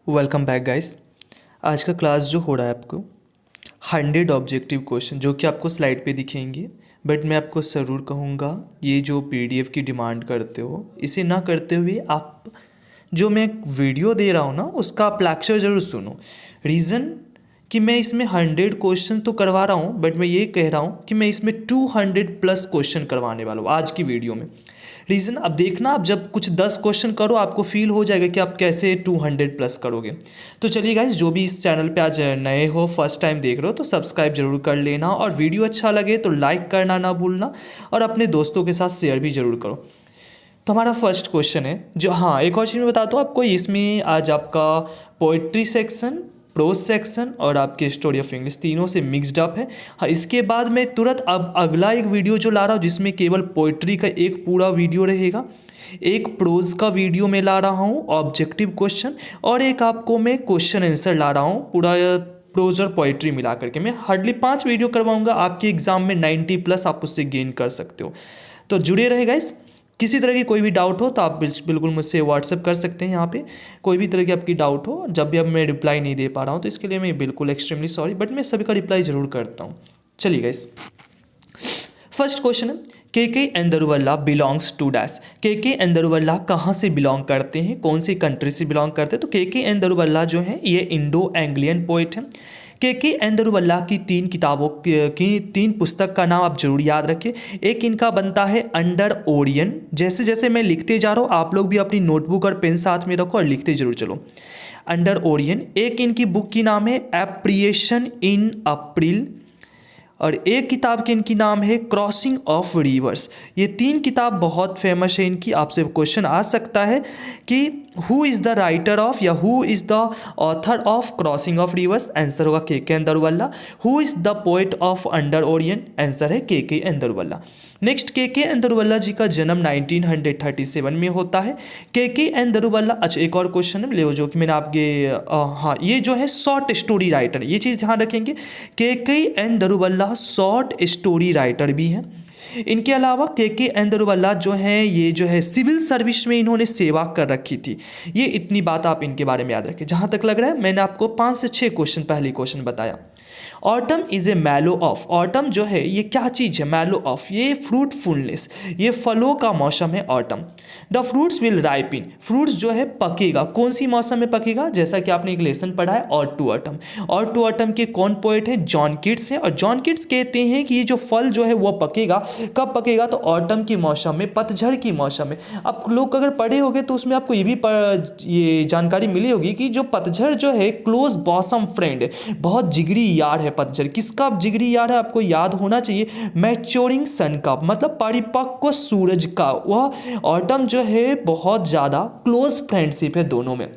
Welcome back guys. आज का class जो हो रहा है आपको 100 ऑब्जेक्टिव क्वेश्चन जो कि आपको स्लाइड पे दिखेंगे, बट मैं आपको ज़रूर कहूँगा ये जो पीडीएफ की डिमांड करते हो इसे ना करते हुए आप जो मैं वीडियो दे रहा हूँ ना उसका आप लेक्चर ज़रूर सुनो। रीज़न कि मैं इसमें 100 क्वेश्चन तो करवा रहा हूँ, बट मैं ये कह रहा हूँ कि मैं इसमें 200 प्लस क्वेश्चन करवाने वाला हूँ आज की वीडियो में। रीज़न अब देखना, आप जब कुछ 10 क्वेश्चन करो आपको फील हो जाएगा कि आप कैसे 200 प्लस करोगे। तो चलिए गाइस, जो भी इस चैनल पे आज नए हो, फर्स्ट टाइम देख रहे हो तो सब्सक्राइब जरूर कर लेना, और वीडियो अच्छा लगे तो लाइक करना ना भूलना, और अपने दोस्तों के साथ शेयर भी जरूर करो। तो हमारा फर्स्ट क्वेश्चन है जो, हाँ एक और चीज़ मैं बताता हूँ आपको, इसमें आज आपका पोइट्री सेक्शन, प्रोज सेक्शन और आपके स्टोरी ऑफ इंग्लिश तीनों से मिक्सड अप है। हाँ, इसके बाद मैं तुरंत अब अगला एक वीडियो जो ला रहा हूँ जिसमें केवल पोइट्री का एक पूरा वीडियो रहेगा, एक प्रोज का वीडियो मैं ला रहा हूँ ऑब्जेक्टिव क्वेश्चन, और एक आपको मैं क्वेश्चन आंसर ला रहा हूँ पूरा प्रोज और पोइट्री मिला करके। मैं हार्डली 5 वीडियो करवाऊँगा, आपके एग्जाम में 90 प्लस आप उससे गेन कर सकते हो। तो जुड़े रहेगा इस। किसी तरह की कोई भी डाउट हो तो आप बिल्कुल मुझसे व्हाट्सएप कर सकते हैं। यहाँ पे कोई भी तरह की आपकी डाउट हो, जब भी अब मैं रिप्लाई नहीं दे पा रहा हूँ तो इसके लिए मैं बिल्कुल एक्सट्रीमली सॉरी, बट मैं सभी का रिप्लाई ज़रूर करता हूँ। चलिए गाइस, फर्स्ट क्वेश्चन है, के अंदरुवल्ला बिलोंग्स टू डैश। के अंदरुवल्ला कहाँ से बिलोंग करते हैं, कौन सी कंट्री से बिलोंग करते हैं? तो के अंदरुवल्ला जो है ये इंडो एंग्लियन पोइट है। के अंदरुवल्ला की 3 किताबों की 3 पुस्तक का नाम आप जरूर याद रखें। एक इनका बनता है अंडर ओरियन। जैसे जैसे मैं लिखते जा रहा हूँ आप लोग भी अपनी नोटबुक और पेन साथ में रखो और लिखते जरूर चलो। Under Orion. एक इनकी बुक की नाम है एप्रिएशन इन अप्रैल, और एक किताब की इनकी नाम है क्रॉसिंग ऑफ रिवर्स। ये 3 किताब बहुत फेमस है इनकी। आपसे क्वेश्चन आ सकता है कि who is the writer of या who is the author of crossing of rivers? Answer होगा Keki Daruwalla. Who is the poet of under Orion? Answer है के अंदरुवल्ला। नेक्स्ट, के अंदरुवल्ला जी का जन्म 1937 में होता है। के अंदरुवल्ला, अच्छा एक और क्वेश्चन है ले जो कि मैंने आपके हाँ ये जो है शॉर्ट स्टोरी राइटर, ये चीज़ ध्यान रखेंगे। के अंदरुवल्ला शॉर्ट स्टोरी राइटर भी हैं। इनके अलावा के अंदरुवल्ला जो है ये जो है सिविल सर्विस में इन्होंने सेवा कर रखी थी। ये इतनी बात आप इनके बारे में याद रखें। जहाँ तक लग रहा है मैंने आपको 5 से 6 क्वेश्चन पहले क्वेश्चन बताया। Autumn is a mellow of. Autumn जो है ये क्या चीज़ है? मैलो ऑफ, ये फ्रूटफुलनेस, ये फलों का मौसम है autumn. The fruits will ripen. Fruits जो है पकेगा, कौन सी मौसम में पकेगा? जैसा कि आपने एक लेसन पढ़ा है और टू ऑटम। और टू ऑटम के कौन पोएट है? जॉन किट्स है। और जॉन किट्स कहते हैं कि ये जो फल जो है वो पकेगा, कब पकेगा? तो ऑटम के मौसम में, पतझड़ की मौसम में। आप लोग अगर पढ़े होंगे तो उसमें आपको ये भी ये जानकारी मिली होगी कि जो पतझड़ जो है क्लोज बॉसम फ्रेंड है, बहुत जिगरी यार है पतझड़। किसका जिगरी यार है? आपको याद होना चाहिए, मैच्योरिंग सन का, मतलब परिपक्व सूरज का। वह ऑटम जो है बहुत ज़्यादा क्लोज फ्रेंडशिप है दोनों में,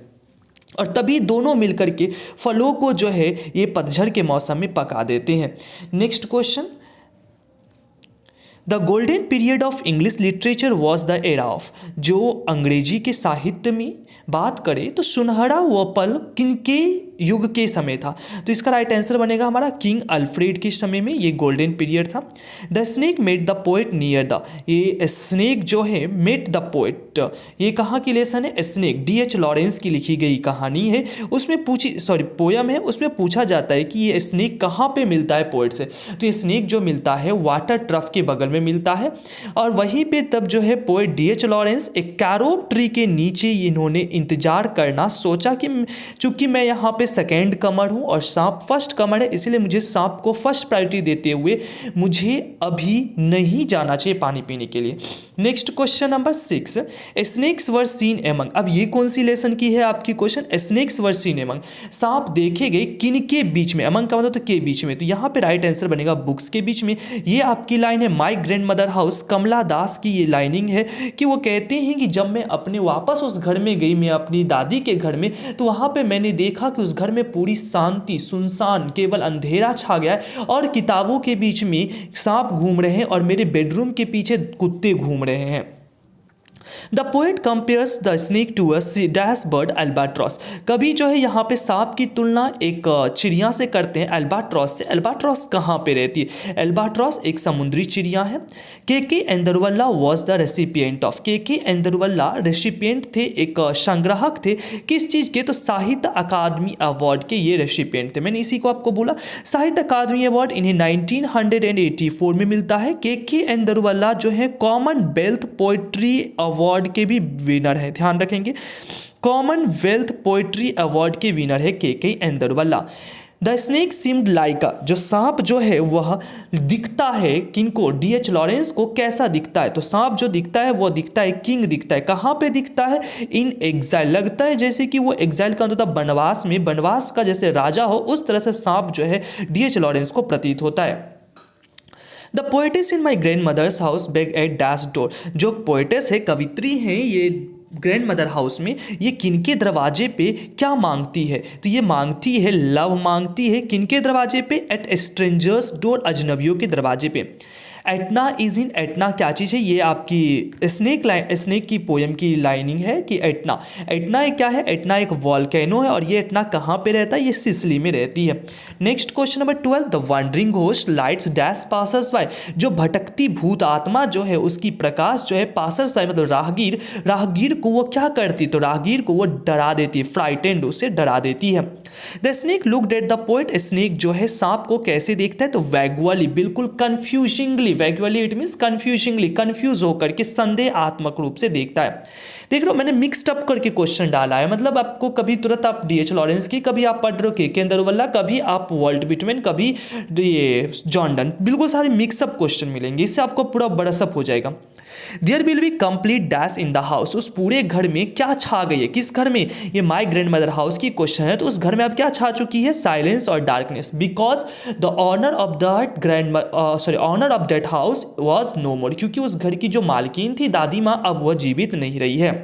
और तभी दोनों मिलकर के फलों को जो है ये पतझड़ के मौसम में पका देते हैं। Next question, the golden period of English literature was the era of. जो अंग्रेजी के साहित्य में बात करें तो सुनहरा वह पल किनके युग के समय था? तो इसका राइट आंसर बनेगा हमारा किंग अल्फ्रेड के समय में ये गोल्डन पीरियड था। The snake met the poet near the. ये स्नेक जो है मेट द पोएट, ये कहाँ की लेसन है? Snake D.H. लॉरेंस की लिखी गई कहानी है, उसमें पोयम है, उसमें पूछा जाता है कि ये स्नेक कहाँ पे मिलता है पोएट से? तो ये स्नेक जो मिलता है वाटर ट्रफ के बगल में मिलता है, और वहीं पे तब जो है पोएट D.H. लॉरेंस एक कैरोब ट्री के नीचे इन्होंने इंतजार करना सोचा कि चूंकि मैं यहाँ पे सेकेंड कमर हूँ और सांप फर्स्ट कमर है, इसलिए मुझे सांप को फर्स्ट प्रायोरिटी देते हुए मुझे अभी नहीं जाना चाहिए पानी पीने के लिए। Next question number 6, snakes were seen among. अब ये कौन सी लेसन की है आपकी question? Snakes were seen among, सांप देखे गए किन के बीच में? एमंग का मतलब तो के बीच में, तो यहाँ पे राइट आंसर बनेगा बुक्स के बीच में। ये आपकी लाइन है माई ग्रैंड मदर हाउस, कमला दास की ये लाइनिंग है कि वो कहते हैं कि जब मैं अपने वापस उस घर में गई, मैं अपनी दादी के घर में, तो वहाँ पे मैंने देखा कि उस घर में पूरी शांति, सुनसान, केवल अंधेरा छा गया है, और किताबों के बीच में सांप घूम रहे हैं और मेरे बेडरूम के पीछे कुत्ते घूम रहे हैं। The poet compares the snake to a dash bird albatross. कभी जो है यहाँ पे सांप की तुलना एक चिड़िया से करते हैं एल्बाट्रॉस से। एल्बाट्रॉस कहाँ पे रहती है? एल्बाट्रॉस एक समुद्री चिड़िया है। Keki एंदरवल्ला was the recipient of. के एंदरवल्ला रेसिपिएंट थे, एक संग्राहक थे किस चीज़ के? तो साहित्य अकादमी अवार्ड के ये रेसिपिएंट थे। मैंने इसी को आपको बोला, साहित्य अकादमी अवार्ड इन्हें 1984 में मिलता है। के एंदरवल्ला जो है कॉमनवेल्थ पोइट्री अवार्ड के भी विनर है, ध्यान रखेंगे, कॉमनवेल्थ पोइट्री अवार्ड के विनर है Keki Daruwalla. The snake seemed like a, जो सांप जो है वह दिखता है किनको? डीएच लॉरेंस को। कैसा दिखता है? तो सांप जो दिखता है वो दिखता है किंग दिखता है। कहाँ पे दिखता है? इन एग्जाइल। लगता है जैसे कि वो एग्जाइल का होता है बनवास में, बनवास का जैसे राजा हो उस तरह से सांप जो है डीएच लॉरेंस को प्रतीत होता है। The poetess in my grandmother's house beg at dash door. जो पोएटिस है, कवित्री हैं, ये ग्रैंड मदर हाउस में ये किनके दरवाजे पे क्या मांगती है? तो ये मांगती है लव, मांगती है किनके दरवाजे पे? एट स्ट्रेंजर्स डोर, अजनबियों के दरवाजे पे। एटना इज इन, एटना क्या चीज़ है? ये आपकी स्नेक की पोयम की लाइनिंग है कि एटना, एटना एक क्या है? एटना एक वॉल्केनो है और ये एटना कहाँ पे रहता है? ये सिसिली में रहती है। Next question number 12, the wondering ghost lights dash passers bye. जो भटकती भूत आत्मा जो है उसकी प्रकाश जो है पासर्स बाय मतलब राहगीर, राहगीर को वो क्या करती? तो राहगीर को वो डरा देती है, फ्राइटेंड, उसे डरा देती है। The snake looked at the poet. Snake जो है सांप को कैसे देखता है? तो वैगुअली, बिल्कुल कंफ्यूजिंगली, वैगुअली इट मींस कंफ्यूजिंगली, कंफ्यूज होकर के संदेहात्मक रूप से देखता है। देख रहे हो मैंने मिक्सड अप करके क्वेश्चन डाला है, मतलब आपको कभी तुरंत आप डीएच लॉरेंस की, कभी आप पढ़ रहे हो के एंदरवल्ला, कभी आप वॉल्ट विटमैन, कभी ये जॉन डन, बिल्कुल सारे मिक्सअप क्वेश्चन मिलेंगे, इससे आपको पूरा बड़सअप हो जाएगा। There will be complete dash in the house. उस पूरे घर में क्या छा गई है? किस घर में? ये माई ग्रैंड मदर हाउस की क्वेश्चन है, तो उस घर में अब क्या छा चुकी है? साइलेंस और darkness, because the honour of that honour of that house was no more. क्योंकि उस घर की जो मालकिन थी दादी माँ, अब वह जीवित नहीं रही है।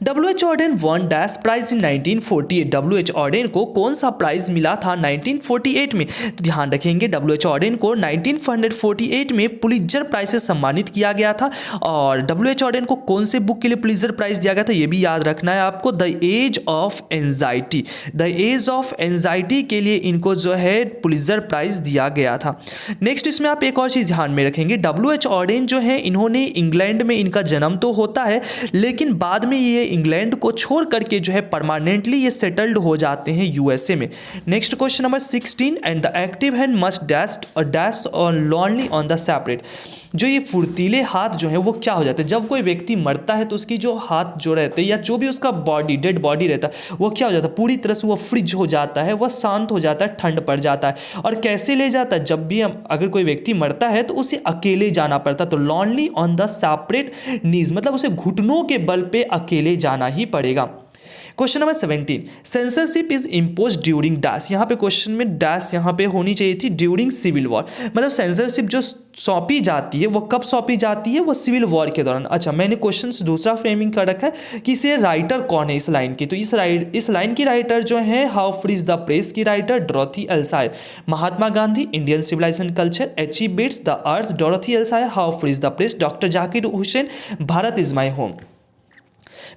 W H. Auden won dash prize in 1948। W H. Auden को कौन सा प्राइज मिला था 1948 में? तो ध्यान रखेंगे डब्ल्यू.एच. ऑर्डेन को 1948 में पुलित्जर प्राइज से सम्मानित किया गया था। और डब्ल्यू.एच. ऑर्डेन को कौन से बुक के लिए पुलित्जर प्राइज दिया गया था ये भी याद रखना है आपको, the age of anxiety. The age of anxiety के लिए इनको जो है पुलित्जर प्राइज दिया गया था। नेक्स्ट इसमें आप एक और चीज़ ध्यान में रखेंगे, डब्ल्यू.एच. ऑर्डेन जो है इन्होंने इंग्लैंड में इनका जन्म तो होता है, लेकिन बाद में ये इंग्लैंड को छोड़ करके जो है परमानेंटली ये सेटल्ड हो जाते हैं यूएसए में। Next question number 16, and the active hand must dash on lonely on the separate. जो ये फुर्तीले हाथ जो है वो क्या हो जाते हैं? जब कोई व्यक्ति मरता है तो उसकी जो हाथ जो रहते हैं या जो भी उसका बॉडी, डेड बॉडी रहता है, वो क्या हो जाता है? पूरी तरह से वो फ्रिज हो जाता है, वह शांत हो जाता है, ठंड पड़ जाता है। और कैसे ले जाता है? जब भी अगर कोई व्यक्ति मरता है तो उसे अकेले जाना पड़ता है, तो लॉनली ऑन द सेपरेट नीज, मतलब उसे घुटनों के बल पे अकेले जाना ही पड़ेगा। Question number 17, censorship is impose during dash. यहाँ पे क्वेश्चन में डैश यहाँ पे होनी चाहिए थी, ड्यूरिंग सिविल वॉर। मतलब सेंसरशिप जो सौंपी जाती है वो कब सौंपी जाती है? वो सिविल वॉर के दौरान। अच्छा, मैंने क्वेश्चन दूसरा फ्रेमिंग कर रखा है कि इसे राइटर कौन है इस लाइन की, तो इस लाइन की राइटर जो है how free is the press की writer Dorothy Elsayer. Mahatma Gandhi, Indian civilisation culture, H E. Bates, the earth, Dorothy Elsayer, how free is the press, doctor Zakir Hussain, Bharat is my home.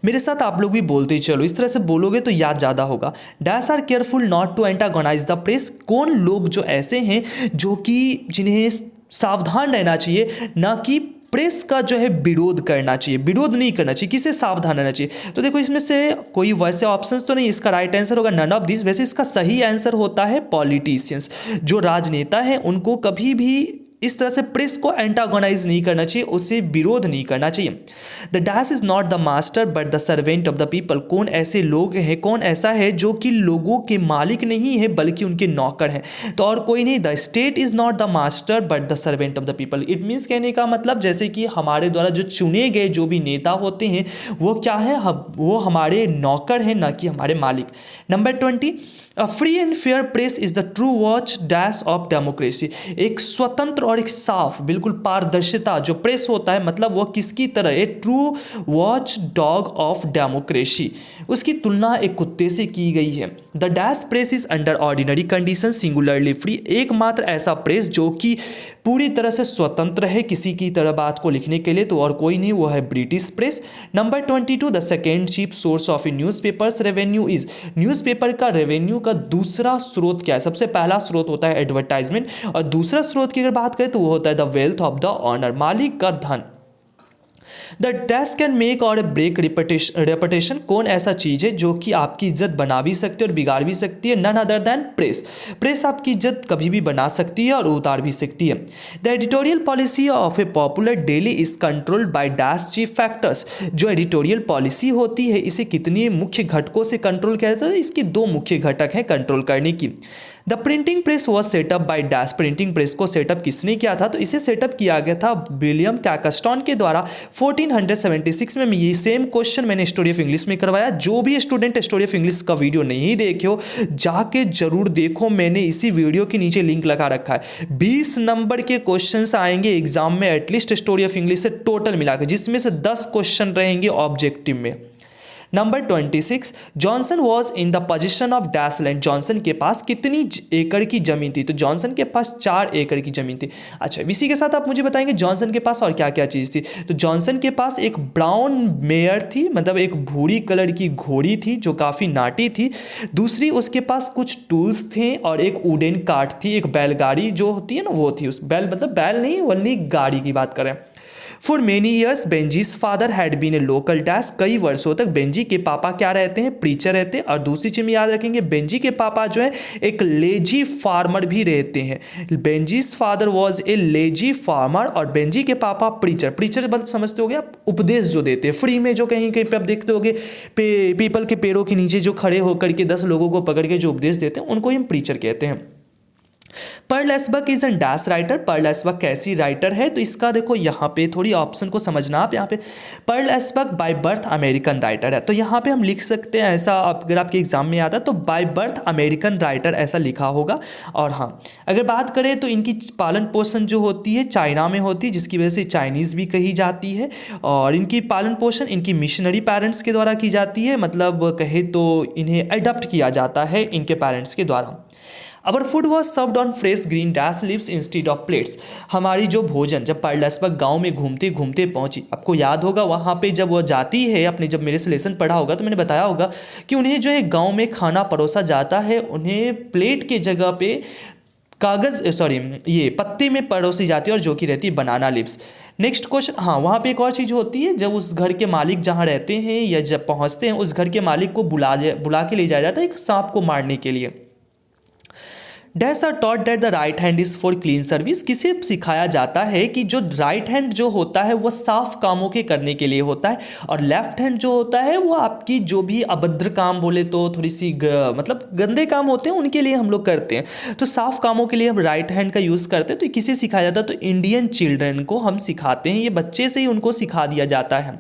मेरे साथ आप लोग भी बोलते ही चलो, इस तरह से बोलोगे तो याद ज़्यादा होगा। Dash are careful not to antagonise the press. कौन लोग जो ऐसे हैं जो कि जिन्हें सावधान रहना चाहिए, ना कि प्रेस का जो है विरोध करना चाहिए, विरोध नहीं करना चाहिए, किसे सावधान रहना चाहिए। तो देखो इसमें से कोई वैसे ऑप्शंस तो नहीं, इसका राइट आंसर होगा नन ऑफ दिस। वैसे इसका सही आंसर होता है पॉलिटिशियंस। जो राजनेता हैं उनको कभी भी इस तरह से प्रेस को एंटागोनाइज नहीं करना चाहिए, उसे विरोध नहीं करना चाहिए। The dash is not the master but the servant of the people. कौन ऐसे लोग हैं, कौन ऐसा है जो कि लोगों के मालिक नहीं है बल्कि उनके नौकर हैं? तो और कोई नहीं। The state is not the master but the servant of the people. It means कहने का मतलब जैसे कि हमारे द्वारा जो चुने गए जो भी नेता होते हैं वो क्या है, वो हमारे नौकर हैं, ना कि हमारे मालिक। Number 20, a free and fair press is the true watch dash of democracy. एक स्वतंत्र और एक साफ बिल्कुल पारदर्शिता जो प्रेस होता है, मतलब वो किसकी तरह, a true watch dog of democracy, उसकी तुलना एक कुत्ते से की गई है। The dash press is under ordinary condition singularly free, एकमात्र ऐसा प्रेस जो कि पूरी तरह से स्वतंत्र है किसी की तरह बात को लिखने के लिए, तो और कोई नहीं, वो है British press. Number 22, the second chief source of A newspapers revenue is, newspaper का रेवेन्यू का दूसरा स्रोत क्या है? सबसे पहला स्रोत होता है एडवर्टाइजमेंट, और दूसरा स्रोत की अगर बात करें तो वो होता है the wealth of the owner, मालिक का धन। The dash can make or break reputation, कौन ऐसा चीज़ है जो कि आपकी इज्जत बना भी सकती है और बिगाड़ भी सकती है? None other than press, press आपकी इज्जत कभी भी बना सकती है और उतार भी सकती है। The editorial policy of A popular daily is controlled by dash chief factors, जो एडिटोरियल पॉलिसी होती है इसे कितनी मुख्य घटकों से कंट्रोल किया जाता है? इसकी दो मुख्य घटक हैं कंट्रोल करने की। The printing press was setup by dash, printing press को सेटअप किसने किया था? तो इसे सेटअप किया गया था विलियम कैक्स्टन के द्वारा 1476 में। ये सेम क्वेश्चन मैंने स्टोरी ऑफ इंग्लिश में करवाया। जो भी स्टूडेंट स्टोरी ऑफ इंग्लिश का वीडियो नहीं देखे हो जाके जरूर देखो, मैंने इसी वीडियो के नीचे लिंक लगा रखा है। 20 नंबर के क्वेश्चन आएंगे एग्जाम में एटलीस्ट स्टोरी ऑफ इंग्लिश से टोटल मिलाकर, जिसमें से 10 क्वेश्चन रहेंगे ऑब्जेक्टिव में। Number 26, Johnson was in the position of dash land, Johnson के पास कितनी एकड़ की जमीन थी? तो जॉनसन के पास 4 एकड़ की जमीन थी। अच्छा, इसी के साथ आप मुझे बताएंगे जॉनसन के पास और क्या क्या चीज़ थी? तो जॉनसन के पास एक ब्राउन मेयर थी, मतलब एक भूरी कलर की घोड़ी थी जो काफ़ी नाटी थी। दूसरी उसके पास कुछ टूल्स थे और एक वुडन कार्ट थी, एक बैलगाड़ी जो होती है ना वो थी। उस बैल मतलब बैल नहीं, वल्ली गाड़ी की बात करें। For many years Benjy's father had been a local dash, कई वर्षों तक बेंजी के पापा क्या रहते हैं? प्रीचर रहते हैं। और दूसरी चीज़ में याद रखेंगे बेंजी के पापा जो है एक लेजी फार्मर भी रहते हैं। Benjy's father was a lazy farmer और बेंजी के पापा प्रीचर। प्रीचर मतलब समझते हो गया, उपदेश जो देते हैं फ्री में, जो कहीं कहीं पे आप देखते होगे पीपल के पेड़ों के नीचे जो खड़े होकर के 10 लोगों को पकड़ के जो उपदेश देते हैं उनको हम प्रीचर कहते हैं। Pearl S Buck is an dash writer, Pearl S Buck कैसी राइटर है? तो इसका देखो यहाँ पे थोड़ी ऑप्शन को समझना आप। यहाँ पे Pearl S Buck by birth American writer है, तो यहाँ पे हम लिख सकते हैं ऐसा, अगर आपके एग्जाम में आता है तो बाय बर्थ अमेरिकन राइटर ऐसा लिखा होगा। और हाँ, अगर बात करें तो इनकी पालन पोषण जो होती है चाइना में होती है, जिसकी वजह से चाइनीज़ भी कही जाती है। और इनकी पालन पोषण इनकी मिशनरी पेरेंट्स के द्वारा की जाती है, मतलब कहे तो इन्हें अडॉप्ट किया जाता है इनके पेरेंट्स के द्वारा। Our food was served on fresh green dash leaves instead of plates, हमारी जो भोजन जब पर्ल एस्बक गाँव में घूमते घूमते पहुंची, आपको याद होगा वहाँ पे जब वो जाती है, आपने जब मेरे से लेसन पढ़ा होगा तो मैंने बताया होगा कि उन्हें जो है गाँव में खाना परोसा जाता है, उन्हें प्लेट के जगह पे कागज़ ये पत्ते में परोसी जाती है, और जो कि रहती है बनाना लीव्स। नेक्स्ट क्वेश्चन, हाँ वहाँ पे एक और चीज़ होती है, जब उस घर के मालिक जहाँ रहते हैं या जब पहुँचते हैं उस घर के मालिक को बुला के ले जाया जाता है एक सांप को मारने के लिए। Dash are taught that the right hand is for clean service, किसे सिखाया जाता है कि जो राइट हैंड जो होता है वो साफ कामों के करने के लिए होता है, और लेफ्ट हैंड जो होता है वो आपकी जो भी अभद्र काम बोले तो थोड़ी सी मतलब गंदे काम होते हैं उनके लिए हम लोग करते हैं, तो साफ कामों के लिए हम राइट हैंड का यूज़ करते हैं। तो किसे सिखाया जाता है? तो इंडियन चिल्ड्रन को हम सिखाते हैं, ये बच्चे से ही उनको सिखा दिया जाता है।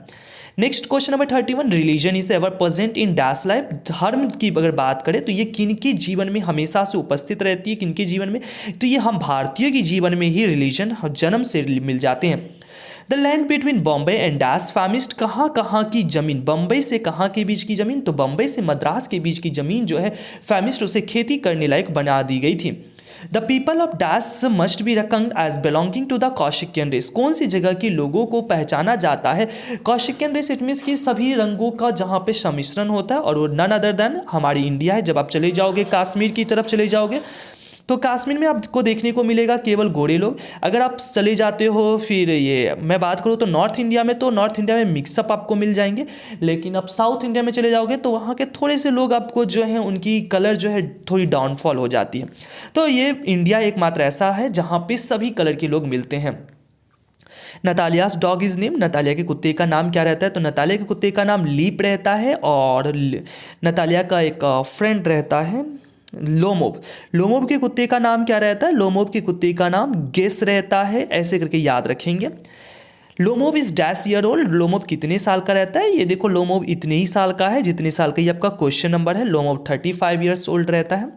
Next question number 31, religion is ever present in dash life, धर्म की अगर बात करें तो ये किनके जीवन में हमेशा से उपस्थित रहती है, किनके जीवन में? तो ये हम भारतीयों के जीवन में ही रिलीजन जन्म से मिल जाते हैं। The land between Bombay and dash feminist, कहाँ की जमीन, बम्बई से कहाँ के बीच की जमीन? तो बम्बई से मद्रास के बीच की जमीन जो है फेमिस्ट, उसे खेती करने लायक बना दी गई थी। The people of dash must be recognised as belonging to the Caucasian race, कौन सी जगह के लोगों को पहचाना जाता है? कौशिकियन रेस, इट मीन्स कि सभी रंगों का जहाँ पे सम्मिश्रण होता है, और वो नन अदर देन हमारी इंडिया है। जब आप चले जाओगे कश्मीर की तरफ चले जाओगे तो कश्मीर में आपको देखने को मिलेगा केवल गोरे लोग। अगर आप चले जाते हो फिर ये मैं बात करूँ तो नॉर्थ इंडिया में, तो नॉर्थ इंडिया में मिक्सअप आपको मिल जाएंगे, लेकिन आप साउथ इंडिया में चले जाओगे तो वहाँ के थोड़े से लोग आपको जो है उनकी कलर जो है थोड़ी डाउनफॉल हो जाती है। तो ये इंडिया एकमात्र ऐसा है जहाँ पे सभी कलर के लोग मिलते हैं। नतालियास डॉग इज नेम, नतालिया के कुत्ते का नाम क्या रहता है? तो नतालिया के कुत्ते का नाम लीप रहता है, और नतालिया का एक फ्रेंड रहता है लोमोब। लोमोब के कुत्ते का नाम क्या रहता है? लोमोब के कुत्ते का नाम गेस रहता है, ऐसे करके याद रखेंगे। लोमोब इज डैश ईयर ओल्ड, लोमोब कितने साल का रहता है? ये देखो लोमोब इतने ही साल का है जितने साल का ये आपका क्वेश्चन नंबर है। लोमोब 35 ईयर्स ओल्ड रहता है।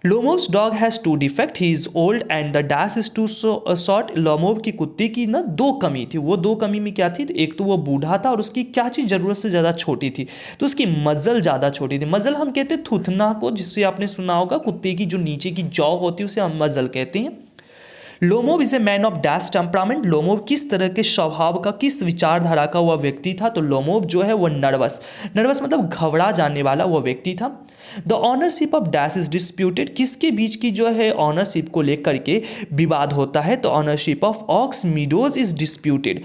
Lomov's dog has two defect, he is old and the dash is too short. Lomov की कुत्ते की ना दो कमी थी, वो दो कमी में क्या थी, तो एक तो वो बूढ़ा था और उसकी क्या चीज़ ज़रूरत से ज़्यादा छोटी थी, तो उसकी मजल ज़्यादा छोटी थी। मजल हम कहते हैं थुथना को, जिससे आपने सुना होगा कुत्ते की जो नीचे की जॉ होती है उसे हम मजल कहते हैं। Lomov is a man of dash temperament, Lomov किस तरह के स्वभाव का, किस विचारधारा का वह व्यक्ति था, तो लोमोव जो है वह नर्वस मतलब घबरा जाने वाला वह व्यक्ति था। The ownership of dash is disputed, किसके बीच की जो है ऑनरशिप को लेकर के विवाद होता है, तो ownership of aux meadows is disputed.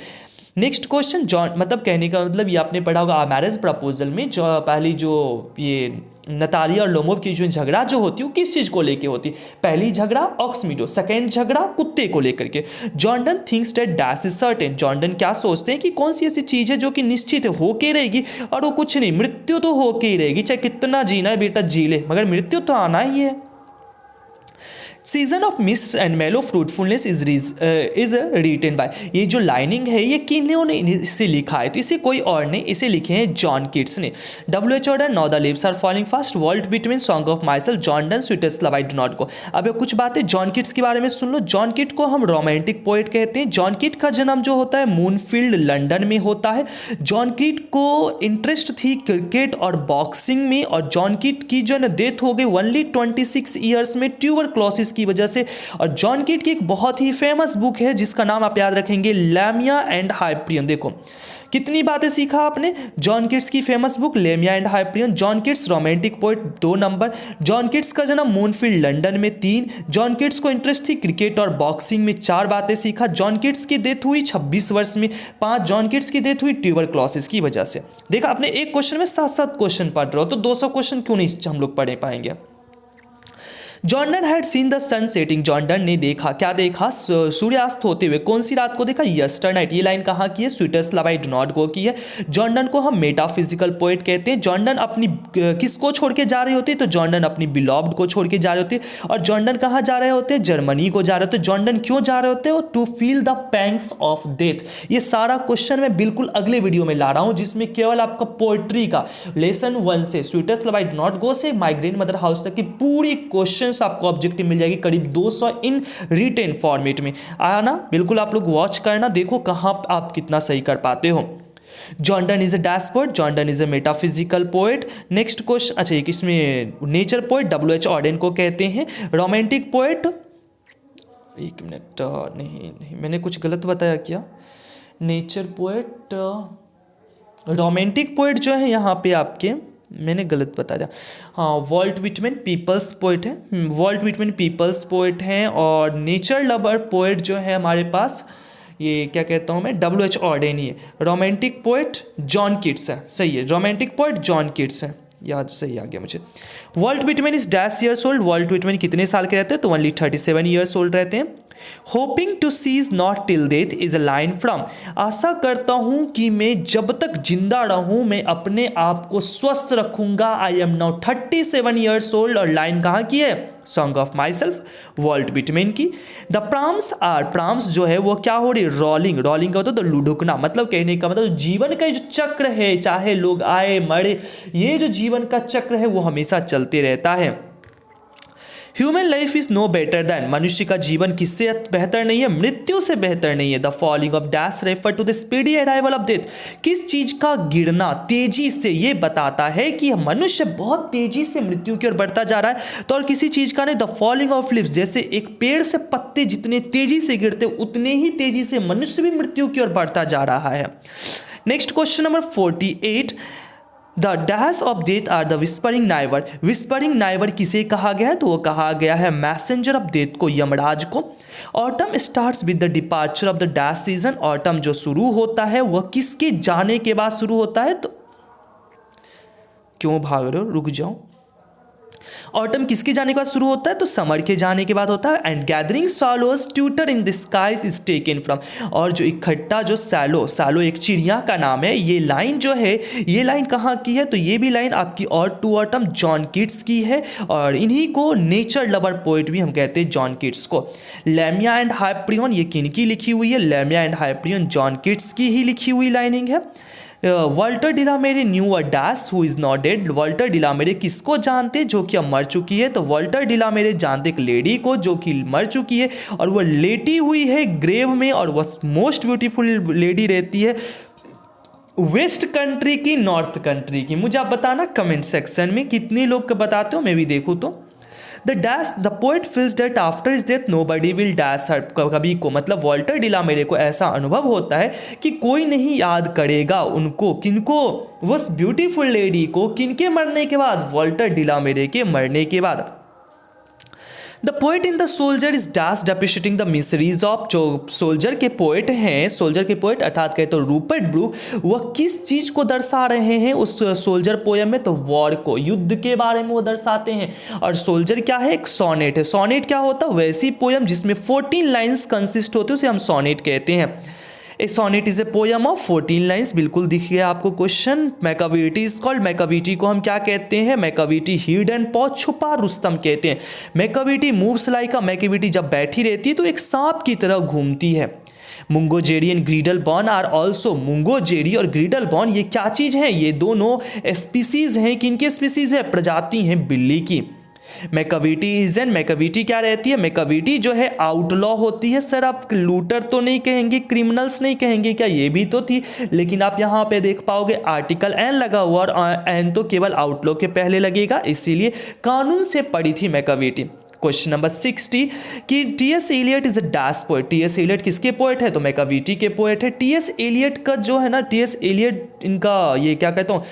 Next question, John मतलब कहने का मतलब ये आपने पढ़ा होगा मैरिज प्रपोजल में, जो पहली जो ये नतालिया और लोमोव की जो झगड़ा जो होती है वो किस चीज़ को लेके होती, पहली झगड़ा ऑक्समीडो, सेकेंड झगड़ा कुत्ते को लेकर के। Jordan thinks that dash is certain, Jordan क्या सोचते हैं कि कौन सी ऐसी चीज़ है जो कि निश्चित हो के रहेगी, और वो कुछ नहीं, मृत्यु तो हो के ही रहेगी, चाहे कितना जीना है बेटा जी ले, मगर मृत्यु तो आना ही है। सीजन ऑफ मिस्ट एंड मेलो फ्रूटफुलनेस इज रिटन बाय, ये जो लाइनिंग है ये किन्हों ने इसे लिखा है, तो इसे कोई और ने इसे लिखे हैं जॉन किट्स ने। W.H. Auden, now the leaves are falling fast, Walt Whitman, song of myself, Jordan, sweetest love I do not go. अब ये कुछ बातें जॉन किट्स के बारे में सुन लो। जॉन किट को हम रोमांटिक पोएट कहते हैं। जॉन किट का जन्म जो होता है मूनफील्ड लंदन में होता है। जॉन किट को इंटरेस्ट थी क्रिकेट और बॉक्सिंग में, और जॉन किट की जो है ना डेथ हो गई ओनली 26 ईयर्स में ट्यूबरक्लोसिस की वजह से। और जॉन किट की एक बहुत ही फेमस बुक है जिसका नाम आप याद रखेंगे, लैमिया एंड हाइप्रियन। देखो कितनी बातें सीखा आपने, जॉन किट्स की famous book Lamia and Hyperion, John Keats romantic poet 2 number, John Keats का जन्म मूनफील्ड लंदन में 3, जॉन किट्स को इंटरेस्ट थी क्रिकेट और बॉक्सिंग में 4 बातें सीखा, जॉन किट्स की डेथ हुई 26 वर्ष में 5, जॉन किट्स की डेथ हुई ट्यूबरक्लोसिस की वजह से। देखा आपने एक क्वेश्चन में 7-7 क्वेश्चन पढ़ रहे हो, तो 200 क्वेश्चन क्यों नहीं हम लोग पढ़ पाएंगे। Jordan had seen the sun setting, Jordan ने देखा, क्या देखा, सूर्यास्त होते हुए। कौन सी रात को देखा, यस्टर नाइट। ये लाइन कहाँ की है, sweetest love I do not गो की है। जॉर्डन को हम मेटाफिजिकल पोएट कहते हैं। जॉर्डन अपनी किसको छोड़ के जा रहे होते हैं, तो जॉर्डन अपनी बिलॉव्ड को छोड़ के जा रहे होते हैं। और जॉर्डन कहाँ जा रहे होते हैं, जर्मनी को जा रहे होते हैं। जॉर्डन क्यों जा रहे होते हैं, to feel the pangs of death. ये सारा क्वेश्चन मैं बिल्कुल अगले वीडियो में ला रहा हूँ, जिसमें केवल आपका पोएट्री का लेसन 1 से sweetest love I do not गो से माइग्रेन मदर हाउस तक की पूरी क्वेश्चन आपको ऑब्जेक्टिव मिल जाएगी, करीब 200 इन रिटेन फॉर्मेट में। आया ना, बिल्कुल आप लोग वॉच करना, देखो कहां आप कितना सही कर पाते हो। Jordan is a dash poet, Jordan is a metaphysical poet. Next question, अच्छा एक इसमें नेचर पोएट W.H. Auden को कहते हैं। रोमांटिक पोएट, एक मिनट, नहीं मैंने कुछ गलत बताया क्या, नेचर पोएट, रोमांटिक पोएट जो है यहाँ पे आपके मैंने गलत बता दिया, हाँ वॉल्ट विटमैन पीपल्स पोएट है, वॉल्ट विटमैन पीपल्स पोएट हैं। और नेचर लवर पोएट जो है हमारे पास, ये क्या कहता हूँ मैं, W.H. Auden ही है। रोमांटिक पोएट जॉन किट्स है, सही है, रोमांटिक पोएट जॉन किट्स है, याद सही आ गया मुझे। Walt Whitman is dash years old, Walt Whitman कितने साल के रहते हैं, तो ओनली 37 ईयर्स ओल्ड रहते हैं। Hoping to cease not till death is a line from, आशा करता हूं कि मैं जब तक जिंदा रहूं मैं अपने आप को स्वस्थ रखूंगा। I am now 37 years old, और लाइन कहाँ की है, song of myself, Walt Whitman की। द प्राम्स आर, प्राम्स जो है वो क्या हो रही, रॉलिंग, रॉलिंग का होता है तो लुढ़कना, मतलब कहने का मतलब जीवन का जो चक्र है, चाहे लोग आए मरे, ये जो जीवन का चक्र है वो हमेशा चलते रहता है। Human life is no better than, मनुष्य का जीवन किससे बेहतर नहीं है, मृत्यु से बेहतर नहीं है। The falling of dash refer to the speedy arrival of death, किस चीज का गिरना तेजी से, ये बताता है कि मनुष्य बहुत तेजी से मृत्यु की ओर बढ़ता जा रहा है। तो और किसी चीज का नहीं। द फॉलिंग ऑफ लीव्स, जैसे एक पेड़ से पत्ते जितने तेजी से गिरते उतने ही तेजी से मनुष्य भी मृत्यु की ओर बढ़ता जा रहा है। Next question number 48, the dash of death are the whispering neighbour, whispering neighbour किसे कहा गया है, तो वो कहा गया है मैसेंजर ऑफ डेथ को, यमराज को। Autumn starts with the departure of the dash season, autumn जो शुरू होता है वह किसके जाने के बाद शुरू होता है, तो क्यों भाग रहे हो, रुक जाओ। ऑटम किसके जाने के बाद शुरू होता है, तो समर के जाने के बाद होता है। And gathering swallows twitter in the skies is taken from, और जो इकट्ठा जो सैलो, सैलो एक चिड़िया का नाम है। ये लाइन जो है, ये लाइन कहाँ की है, तो ये भी लाइन आपकी और टू ऑटम जॉन किट्स की है, और इन्हीं को नेचर लवर पोएट भी हम कहते हैं, जॉन किट्स को। लैमिया एंड हाइप्रियन, ये किनकी लिखी हुई है, Lamia and Hyperion John Keats की ही लिखी हुई लाइनिंग है। Walter de la Mare knew a dash who is not dead. Walter de la Mare किसको जानते जो कि अब मर चुकी है? तो वॉल्टर डिलामेरे जानते एक लेडी को जो कि मर चुकी है और वह लेटी हुई है ग्रेव में, और वह मोस्ट ब्यूटीफुल लेडी रहती है वेस्ट कंट्री की, नॉर्थ कंट्री की। मुझे आप बताना कमेंट सेक्शन में कितने लोग बताते हो, मैं भी देखूँ तो। The poet feels that after is death nobody will dash her. कभी को मतलब वॉल्टर डिलामेरे को ऐसा अनुभव होता है कि कोई नहीं याद करेगा उनको, किनको? उस ब्यूटीफुल लेडी को, किनके मरने के बाद? वॉल्टर डिलामेरे के मरने के बाद। The poet in the soldier is dash depreciating the miseries of. जो सोल्जर के पोएट हैं, सोल्जर के पोएट अर्थात कहे तो रूपर्ट ब्रूक, वह किस चीज़ को दर्शा रहे हैं उस सोल्जर पोएम में? तो वॉर को, युद्ध के बारे में वो दर्शाते हैं। और सोल्जर क्या है? एक सोनेट है। सोनेट क्या होता है? वैसी पोएम जिसमें 14 लाइन्स कंसिस्ट होते हैं उसे हम सोनेट कहते हैं। A sonnet is a poem of 14 lines. बिल्कुल दिख गया आपको question. Macavity is called, Macavity को हम क्या कहते हैं? मैकाविटी हिडन पॉज, छुपा रुस्तम कहते हैं। मैकाविटी मूव्स लाइक अ, मैकाविटी जब बैठी रहती है तो एक सांप की तरह घूमती है। Mungojerrie and Griddlebone are also, Mungojerrie और ग्रीडल बॉर्न ये क्या चीज़ है? ये दोनों स्पीसीज हैं। किनके स्पीसीज है? प्रजाति हैं बिल्ली की। मैकाविटी इज एन, मैकाविटी क्या रहती है? मैकाविटी जो है आउटलॉ होती है। सर आप लूटर तो नहीं कहेंगे, क्रिमिनल्स नहीं कहेंगे क्या? ये भी तो थी, लेकिन आप यहाँ पे देख पाओगे आर्टिकल एन लगा हुआ, और एन तो केवल आउटलॉ के पहले लगेगा, इसीलिए कानून से पढ़ी थी मैकाविटी। क्वेश्चन नंबर 60 कि T S. Eliot is a dash poet. T S. Eliot किसके पोएट है? तो मैकाविटी के पोएट है। टी.एस. एलियट का जो है ना, टी.एस. एलियट इनका ये क्या कहता हूँ,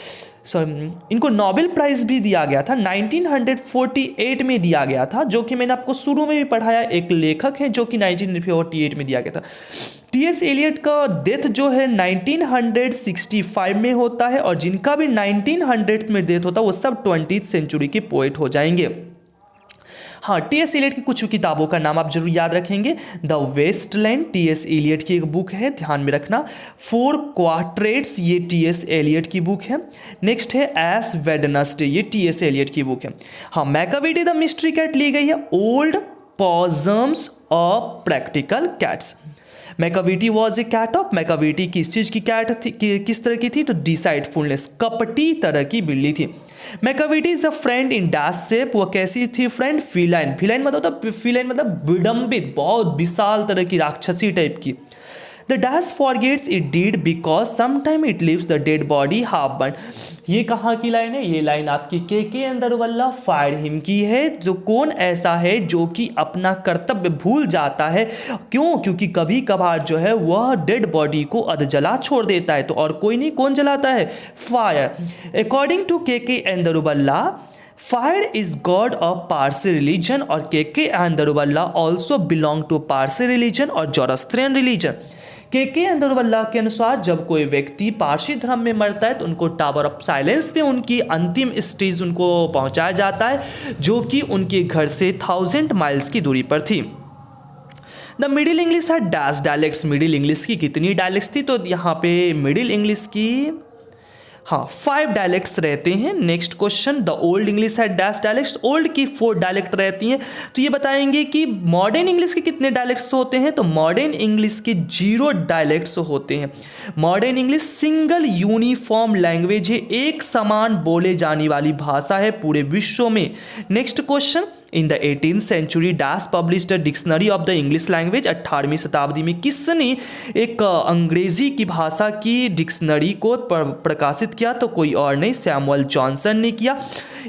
सॉरी, इनको नोबेल प्राइज़ भी दिया गया था, 1948 में दिया गया था, जो कि मैंने आपको शुरू में भी पढ़ाया। एक लेखक है जो कि 1948 में दिया गया था। टी.एस. एलियट का डेथ जो है 1965 में होता है, और जिनका भी 1900 में डेथ होता है वो सब 20th सेंचुरी के पोएट हो जाएंगे। हाँ, टी.एस. एलियट की कुछ किताबों का नाम आप जरूर याद रखेंगे। The Westland T.S.. एलियट की एक बुक है, ध्यान में रखना। 4 क्वार्ट्रेट्स ये टी.एस. एलियट की बुक है। नेक्स्ट है एस वेडनसडे, ये टी.एस. एलियट की बुक है। हाँ, मैकाविटी द मिस्ट्री कैट ली गई है। Old possums of practical cats. Macavity was a cat of, मैकाविटी किस चीज़ की कैट थी, किस तरह की थी? तो डिसाइडफुलनेस, कपटी तरह की बिल्ली थी। Macavity is a friend in dash shape, वो कैसी थी फ्रेंड? फीलाइन। फीलाइन मतलब विडम्बित, बहुत विशाल तरह की, राक्षसी टाइप की। The dash forgets it deed because sometime it leaves the dead body half burn. ये कहाँ की लाइन है? ये लाइन आपकी के अंदरवल्ला फायर हिम की है। जो कौन ऐसा है जो कि अपना कर्तव्य भूल जाता है? क्यों? क्योंकि कभी कभार जो है वह डेड बॉडी को अधजला छोड़ देता है। तो और कोई नहीं, कौन जलाता है? Fire. According to Keki Daruwalla, fire is god of Parsi religion, और Keki Daruwalla also belong to Parsi religion और जोरास्ट्रियन रिलीजन। के अंदरवल्ला के अनुसार जब कोई व्यक्ति पारसी धर्म में मरता है तो उनको टावर ऑफ साइलेंस पे उनकी अंतिम स्टेज उनको पहुंचाया जाता है, जो कि उनके घर से 1000 माइल्स की दूरी पर थी। द मिडिल इंग्लिश है डैश डायलेक्ट्स। मिडिल इंग्लिश की कितनी डायलेक्ट्स थी? तो यहाँ पे मिडिल इंग्लिश की 5 डायलेक्ट्स रहते हैं। Next question, the old English है डैश डायलेक्ट्स। ओल्ड की 4 डायलेक्ट रहती हैं। तो ये बताएंगे कि मॉडर्न इंग्लिश के कितने डायलेक्ट्स होते हैं? तो मॉडर्न इंग्लिश के 0 डायलेक्ट्स होते हैं। Modern English single uniform language है, एक समान बोले जाने वाली भाषा है पूरे विश्व में। Next question, in the 18th century dash published dictionary of the English language. 18वीं शताब्दी में किसने एक अंग्रेजी की भाषा की डिक्शनरी को प्रकाशित किया? तो कोई और नहीं, सैमुअल जॉनसन ने किया।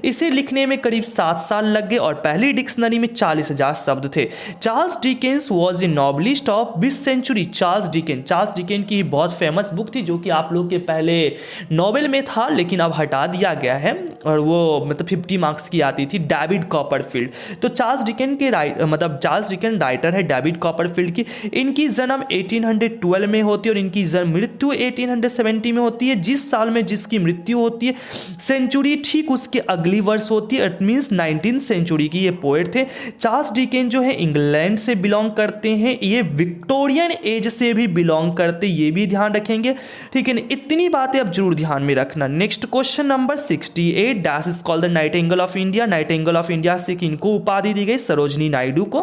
इसे लिखने में करीब 7 साल लग गए, और पहली डिक्शनरी में 40,000 शब्द थे। Charles Dickens was a novelist of 20th century. Charles Dickens की बहुत फेमस बुक थी, जो कि आप लोग के पहले नोवेल में था, लेकिन अब हटा दिया गया है, और वो मतलब 50 मार्क्स की आती थी, डेविड कॉपरफील्ड। तो चार्ल्स डिकेन राइटर है डेविड कॉपरफील्ड की। इनकी जन्म 1812 में होती है, और इनकी मृत्यु 1870 में होती है। जिस साल में जिसकी मृत्यु होती है, सेंचुरी ठीक उसके अगली वर्ष होती है। इट मीन्स 19th सेंचुरी की ये पोएट थे। चार्ल्स डिकेन जो है इंग्लैंड से बिलोंग करते हैं, ये विक्टोरियन एज से भी बिलोंग करते, ये भी ध्यान रखेंगे, ठीक है ना? इतनी बातें अब जरूर ध्यान में रखना। Next question number 68, dash is called the Nightingale of India. Nightingale of India से किनको उपाधि दी गई? सरोजनी नायडू को।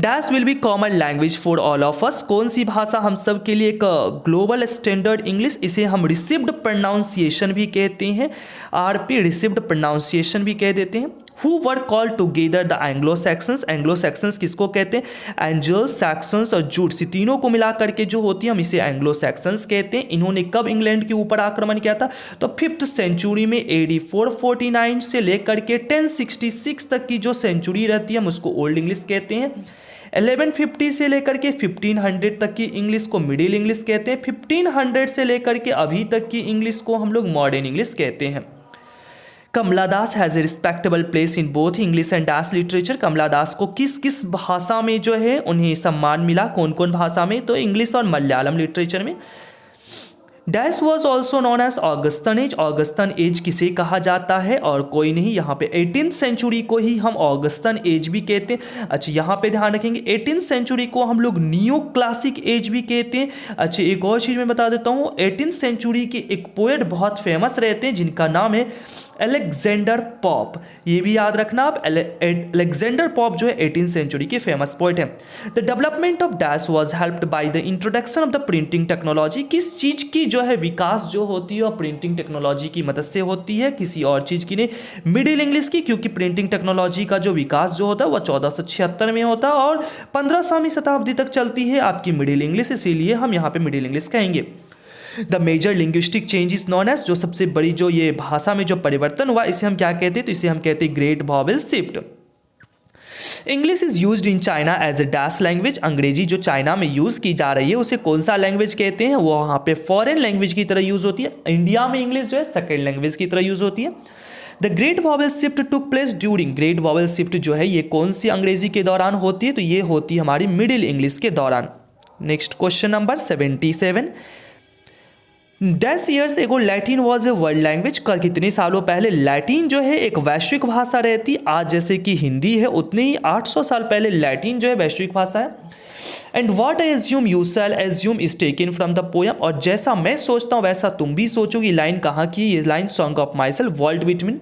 Dash will be common language for all of us, कौन सी भाषा हम सब के लिए एक ग्लोबल स्टैंडर्ड इंग्लिश, इसे हम रिसीव्ड प्रोनाउंसिएशन भी कहते हैं, आरपी रिसीव्ड प्रोनाउंसिएशन भी कह देते हैं। Who were called together the Anglo Saxons, Anglo Saxons किसको कहते हैं, एंजल्स, सैक्सन्स और जूट्स, तीनों को मिला करके जो होती है हम इसे एंग्लो सैक्सन्स कहते हैं। इन्होंने कब इंग्लैंड के ऊपर आक्रमण किया था, तो 5th सेंचुरी में AD 449 से लेकर के 1066 तक की जो सेंचुरी रहती है हम उसको ओल्ड इंग्लिश कहते हैं। 1150 से लेकर के 1500 तक की इंग्लिश को मिडिल इंग्लिश कहते हैं। 1500 से लेकर के अभी तक की इंग्लिश को हम लोग मॉडर्न इंग्लिश कहते हैं। Kamala Das has a respectable place in both English and dash literature, Kamala Das को किस किस भाषा में जो है उन्हें सम्मान मिला, कौन कौन भाषा में, तो इंग्लिश और मलयालम लिटरेचर में। Dash was also known age Augustan age, Augustan age किसे कहा जाता है और कोई नहीं, यहाँ पे 18th सेंचुरी को ही हम ऑगस्टन एज भी कहते हैं। अच्छा यहाँ पे ध्यान रखेंगे 18th सेंचुरी को हम लोग नियो क्लासिक एज भी कहते हैं। अच्छा एक और चीज़ मैं बता देता हूँ, 18th सेंचुरी के एक पोएट बहुत फेमस रहते हैं जिनका नाम है अलेक्जेंडर पॉप, ये भी याद रखना आप, अलेक्जेंडर पॉप जो है 18th सेंचुरी के फेमस पोएट हैं। The development of dash was helped by the introduction of the printing technology, किस चीज़ की जो है विकास जो होती है और प्रिंटिंग टेक्नोलॉजी की मदद से होती है, किसी और चीज़ की नहीं, मिडिल इंग्लिश की, क्योंकि प्रिंटिंग टेक्नोलॉजी का जो विकास जो होता है वह 1476 में होता है और 15वीं शताब्दी तक चलती है आपकी मिडिल इंग्लिश, इसीलिए हम यहाँ पे मिडिल इंग्लिश कहेंगे। The major linguistic change is known age, जो सबसे बड़ी जो ये भाषा में जो परिवर्तन हुआ इसे हम क्या कहते हैं, तो इसे हम कहते हैं great vowel shift. English is used in China as a dash language, अंग्रेजी जो चाइना में यूज़ की जा रही है उसे कौन सा लैंग्वेज कहते हैं, वो वहाँ पे फॉरेन लैंग्वेज की तरह यूज़ होती है। इंडिया में इंग्लिश जो है सेकेंड लैंग्वेज की तरह यूज़ होती है। The great vowel shift took place during, great vowel shift जो है ये कौन सी अंग्रेजी के दौरान होती है, तो ये होती है हमारी मिडिल इंग्लिश के दौरान। Next question number 77, dash years ago Latin was a world language, कितने सालों पहले लैटिन जो है एक वैश्विक भाषा रहती, आज जैसे कि हिंदी है उतने ही 800 साल पहले लैटिन जो है वैश्विक भाषा है। And what I assume you shall assume is taken from the poem, और जैसा मैं सोचता हूँ वैसा तुम भी सोचोगी, लाइन कहाँ की, ये line song of myself, Walt Whitman.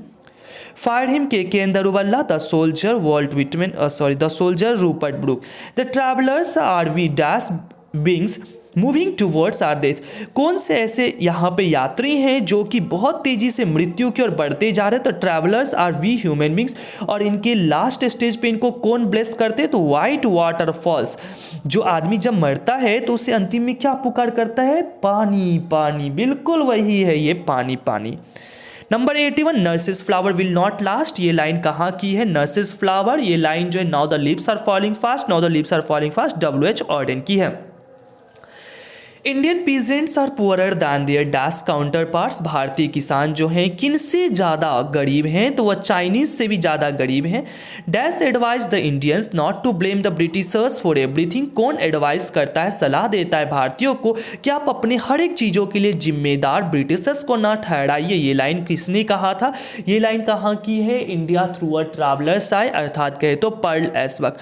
Fire hymn K N Daruwalla, the soldier Walt Whitman, the soldier Rupert Brooke, the travellers are we dash beings moving towards our death, कौन से ऐसे यहाँ पे यात्री हैं जो कि बहुत तेजी से मृत्यु की ओर बढ़ते जा रहे हैं, तो travellers are we human beings, और इनके लास्ट स्टेज पे इनको कौन ब्लेस करते हैं, तो वाइट वाटर फॉल्स, जो आदमी जब मरता है तो उसे अंतिम में क्या पुकार करता है, पानी पानी, बिल्कुल वही है ये पानी पानी। Number 81, narcissus flower will not last, ये लाइन कहाँ की है, नर्सिस फ्लावर, ये लाइन जो है now the leaves are falling fast, now the leaves are falling fast, W.H. Auden की है। Indian peasants are poorer than their dash counterparts, भारतीय किसान जो हैं किन से ज़्यादा गरीब हैं, तो वह चाइनीज़ से भी ज़्यादा गरीब हैं। Dash advise the Indians not to blame the Britishers for everything, कौन एडवाइस करता है, सलाह देता है भारतीयों को कि आप अपने हर एक चीज़ों के लिए जिम्मेदार ब्रिटिशर्स को ना ठहराइए, ये लाइन किसने कहा था, ये लाइन कहाँ की है, इंडिया थ्रू अ ट्रैवलर्स आए, अर्थात कहे तो पर्ल एस्बक।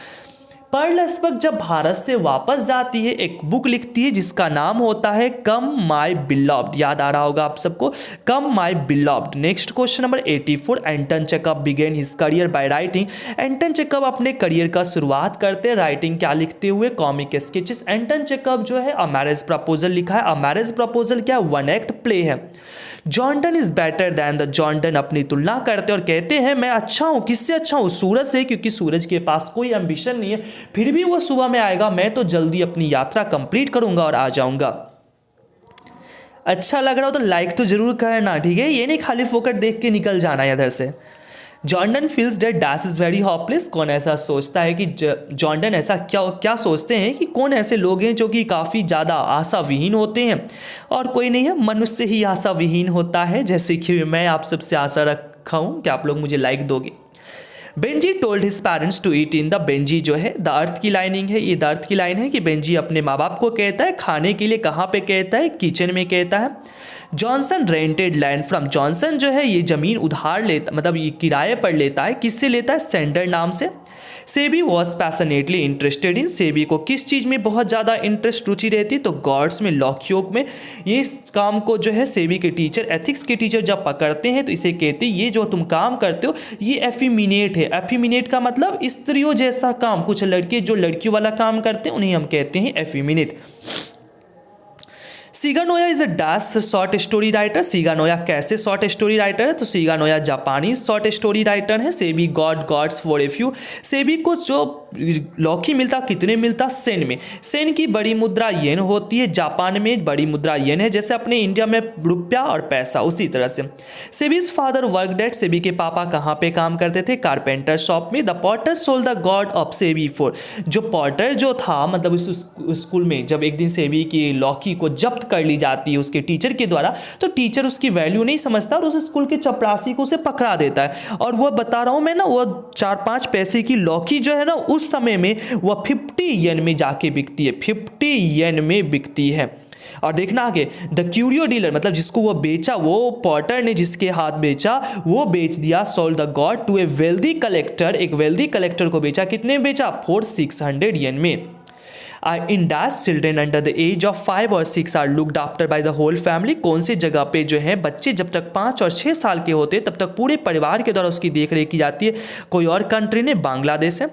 पर्ल एस्बक जब भारत से वापस जाती है एक बुक लिखती है जिसका नाम होता है कम माय बिलव्ड, याद आ रहा होगा आप सबको, come my beloved. Next question number 84, Anton Chekhov began his career by writing, Anton Chekhov अपने करियर का शुरुआत करते हैं राइटिंग क्या लिखते हुए, कॉमिक स्केचेस। एंटन चेकअप जो है अ मैरिज प्रपोजल लिखा है, अ मैरिज प्रपोजल क्या, वन एक्ट प्ले है। John is better than the, John अपनी तुलना करते और कहते हैं मैं अच्छा हूँ, किससे अच्छा हूँ, सूरज से, क्योंकि सूरज के पास कोई एम्बिशन नहीं है, फिर भी वो सुबह में आएगा, मैं तो जल्दी अपनी यात्रा कंप्लीट करूंगा और आ जाऊंगा। अच्छा लग रहा हो तो लाइक तो जरूर करना, ठीक है, ये नहीं खाली फोकट देख के निकल जाना है इधर से। Jordan feels that dash is very hopeless, कौन ऐसा सोचता है कि जॉर्डन ऐसा क्या सोचते हैं कि कौन ऐसे लोग हैं जो कि काफ़ी ज़्यादा आशा विहीन होते हैं, और कोई नहीं है, मनुष्य ही आशा विहीन होता है, जैसे कि मैं आप सबसे आशा रखा हूँ कि आप लोग मुझे लाइक दोगे। Benji told his parents to eat in the, Benji जो है द अर्थ की लाइनिंग है, ये द अर्थ की लाइन है कि बेंजी अपने माँ बाप को कहता है खाने के लिए, कहाँ पे कहता है, किचन में कहता है। Johnson rented land from, Johnson जो है ये ज़मीन उधार लेता, मतलब ये किराए पर लेता है, किससे लेता है? सेंडर नाम से। SEBI was passionately interested in, SEBI को किस चीज़ में बहुत ज़्यादा इंटरेस्ट, रुचि रहती? तो गॉड्स में, लौकियों में। ये इस काम को जो है सेबी के टीचर, एथिक्स के टीचर जब पकड़ते हैं तो इसे कहते हैं ये जो तुम काम करते हो ये एफिमिनेट है। एफिमिनेट का मतलब स्त्रियों जैसा काम, कुछ लड़के जो लड़कियों वाला काम करते हैं उन्हें हम कहते हैं एफिमिनेट। सिगानोया is a dash short story writer, सिगानोया कैसे शॉर्ट स्टोरी राइटर है? तो सिगानोया जापानी शॉर्ट स्टोरी राइटर है। Sebi gourd gourds for a few, Sebi को जो लौकी मिलता कितने मिलता? सेन में। सेन की बड़ी मुद्रा येन होती है, जापान में बड़ी मुद्रा येन है, जैसे अपने इंडिया में रुपया और पैसा, उसी तरह से। SEBI's father work date, SEBI के पापा कहाँ पे काम करते थे? कारपेंटर शॉप में। The Potter sold the God of SEBI for, जो पॉटर जो था मतलब उस स्कूल में जब एक दिन सेबी की लौकी को जब्त कर ली जाती है उसके टीचर के द्वारा, तो टीचर उसकी वैल्यू नहीं समझता और उस स्कूल के चपरासी को उसे पकड़ा देता है। और वो बता रहा हूं मैं ना, वो 4-5 पैसे की लौकी जो है ना उस समय में वो 50 येन में जाके बिकती है, 50 येन में बिकती है। और देखना आगे, द क्यूरियो डीलर मतलब जिसको वो बेचा, वो पॉटर ने जिसके हाथ बेचा वो बेच दिया, sold the gourd to a wealthy collector, एक वेल्दी कलेक्टर को बेचा। कितने बेचा? फॉर 600 येन में। In dash children under the age of 5 और 6 are looked after by the whole family, कौन सी जगह पे जो है बच्चे जब तक 5 और 6 साल के होते तब तक पूरे परिवार के द्वारा उसकी देख रेख की जाती है? कोई और कंट्री ने, बांग्लादेश है।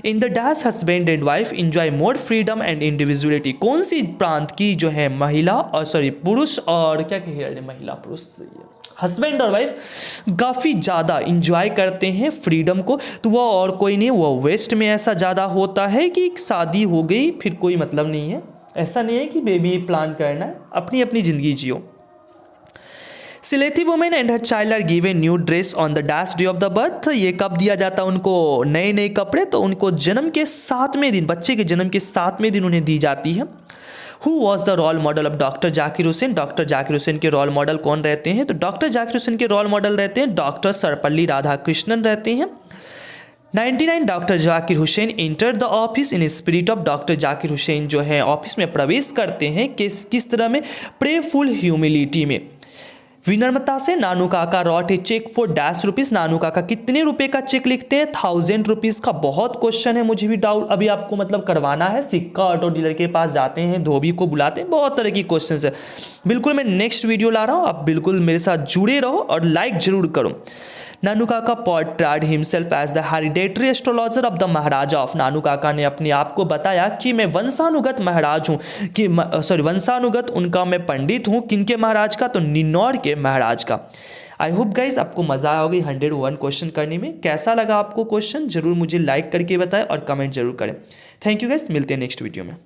In the dash husband and wife enjoy more freedom and individuality, कौन सी प्रांत की जो है महिला और पुरुष और क्या कह रहे, महिला पुरुष, हस्बैंड और वाइफ काफ़ी ज़्यादा इंजॉय करते हैं फ्रीडम को। तो वो और कोई नहीं, वो वेस्ट में ऐसा ज़्यादा होता है कि शादी हो गई फिर कोई मतलब नहीं है, ऐसा नहीं है कि बेबी प्लान करना है, अपनी अपनी ज़िंदगी जियो। सिलेथी women and her child are given new dress on the dash day of the birth, ये कब दिया जाता है उनको? नए नए कपड़े, तो उनको जन्म के 7वें दिन, बच्चे के जन्म के 7वें दिन उन्हें दी जाती है। Who was the role model of doctor Zakir Hussain, doctor Zakir Hussain के रोल मॉडल कौन रहते हैं? तो डॉक्टर जाकिर हुसैन के रोल मॉडल रहते हैं डॉक्टर सर्वपल्ली राधाकृष्णन रहते हैं। 99 doctor Zakir Hussain enter the office in spirit of, doctor Zakir Hussain जो है ऑफिस में प्रवेश करते हैं किस तरह में? प्रेफुल ह्यूमिलिटी में, विनम्रता से। Nanu Kaka wrote a cheque for dash rupees, Nanu Kaka कितने रुपए का चेक लिखते हैं? 1000 रुपीज़ का। बहुत क्वेश्चन है, मुझे भी डाउट अभी आपको मतलब करवाना है। सिक्का ऑटो डीलर के पास जाते हैं, धोबी को बुलाते हैं, बहुत तरह की क्वेश्चन है। बिल्कुल मैं नेक्स्ट वीडियो ला रहा हूँ, आप बिल्कुल मेरे साथ जुड़े रहो और लाइक जरूर करो। Nanu Kaka portrayed himself as the hereditary astrologer of the Maharaja of, Nanu Kaka ने अपने आप को बताया कि मैं वंशानुगत महाराज हूँ, कि वंशानुगत उनका मैं पंडित हूँ। किनके महाराज का? तो निन्नौर के महाराज का। आई होप गाइज आपको मज़ा आया होगा 101 क्वेश्चन करने में। कैसा लगा आपको क्वेश्चन जरूर मुझे लाइक करके बताएं और कमेंट जरूर करें। थैंक यू गाइज, मिलते हैं नेक्स्ट वीडियो में।